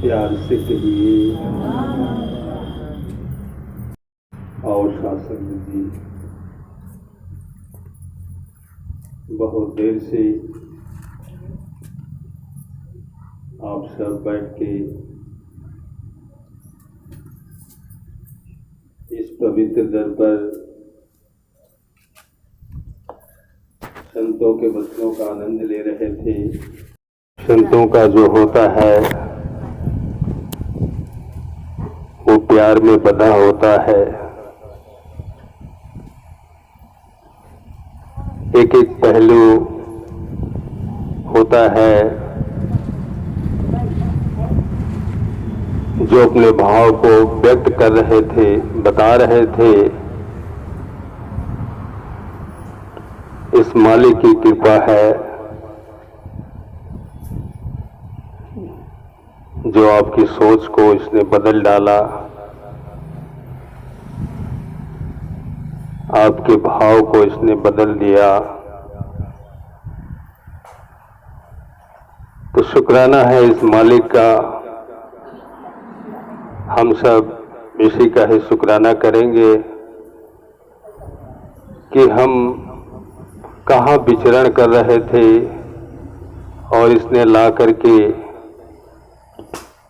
प्यार से कहिए। और शासन जी, बहुत देर से आप सब बैठ के इस पवित्र दर पर संतों के वचनों का आनंद ले रहे थे। संतों का जो होता है वो प्यार में बंधा होता है। एक एक पहलू होता है जो अपने भाव को व्यक्त कर रहे थे, बता रहे थे। इस मालिक की कृपा है जो आपकी सोच को इसने बदल डाला, आपके भाव को इसने बदल दिया। तो शुक्राना है इस मालिक का। हम सब इसी का ही शुक्राना करेंगे कि हम कहाँ विचरण कर रहे थे और इसने ला करके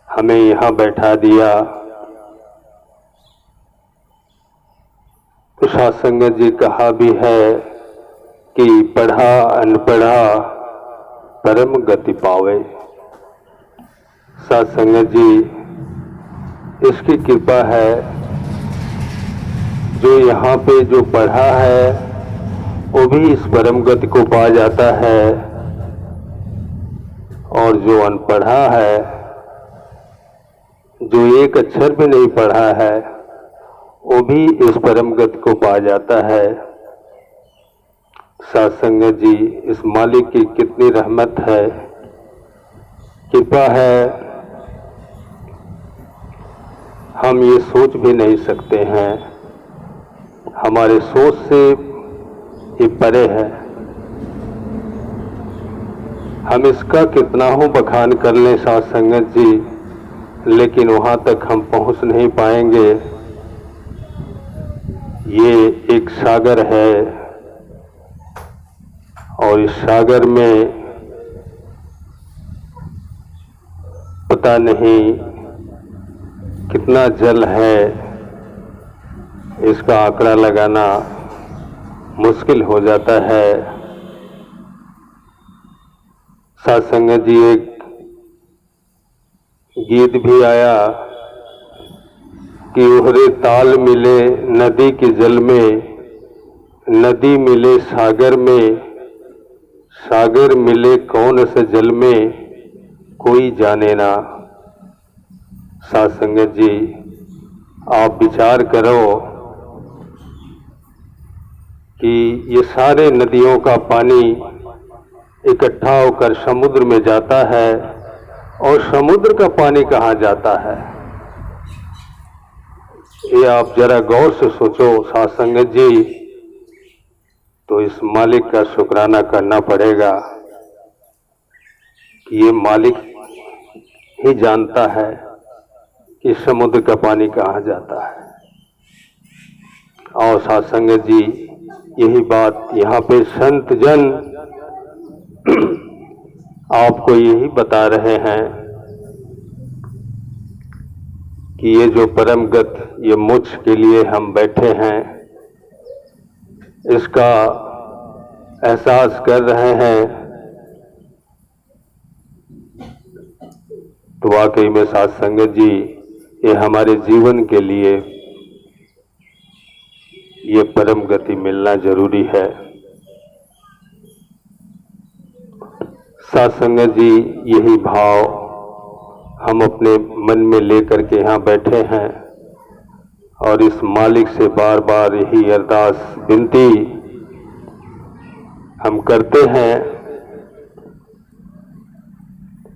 हमें यहाँ बैठा दिया। तो सत्संग जी कहा भी है कि पढ़ा अनपढ़ा परम गति पावे। सत्संग जी, इसकी कृपा है जो यहाँ पे जो पढ़ा है वो भी इस परम गति को पा जाता है, और जो अनपढ़ा है, जो एक अक्षर भी नहीं पढ़ा है, वो भी इस परम गति को पा जाता है। सत्संग जी, इस मालिक की कितनी रहमत है, कृपा है, हम ये सोच भी नहीं सकते हैं। हमारे सोच से ये परे है। हम इसका कितना हो बखान कर लें सत्संग जी, लेकिन वहां तक हम पहुंच नहीं पाएंगे। ये एक सागर है और इस सागर में पता नहीं कितना जल है, इसका आंकड़ा लगाना मुश्किल हो जाता है। सत्संग जी, एक गीत भी आया कि ओहरे ताल मिले नदी के जल में, नदी मिले सागर में, सागर मिले कौन से जल में, कोई जाने ना। सत्संग जी, आप विचार करो कि ये सारे नदियों का पानी इकट्ठा होकर समुद्र में जाता है, और समुद्र का पानी कहाँ जाता है, ये आप जरा गौर से सोचो सत्संग जी। तो इस मालिक का शुक्राना करना पड़ेगा कि ये मालिक ही जानता है कि समुद्र का पानी कहाँ जाता है। और सत्संग जी, यही बात यहाँ पे संत जन आपको यही बता रहे हैं कि ये जो परम गत, ये मुझ के लिए हम बैठे हैं, इसका एहसास कर रहे हैं। तो वाकई में सत्संग जी, ये हमारे जीवन के लिए ये परम गति मिलना जरूरी है। सत्संग जी, यही भाव हम अपने मन में लेकर के यहाँ बैठे हैं और इस मालिक से बार बार यही अरदास विनती हम करते हैं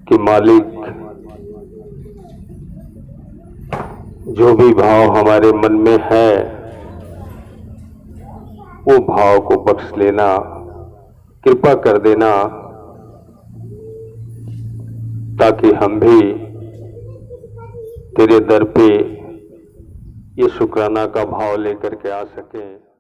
कि मालिक, जो भी भाव हमारे मन में है वो भाव को बख्श लेना, कृपा कर देना, ताकि हम भी तेरे दर पे ये शुक्राना का भाव लेकर के आ सकें।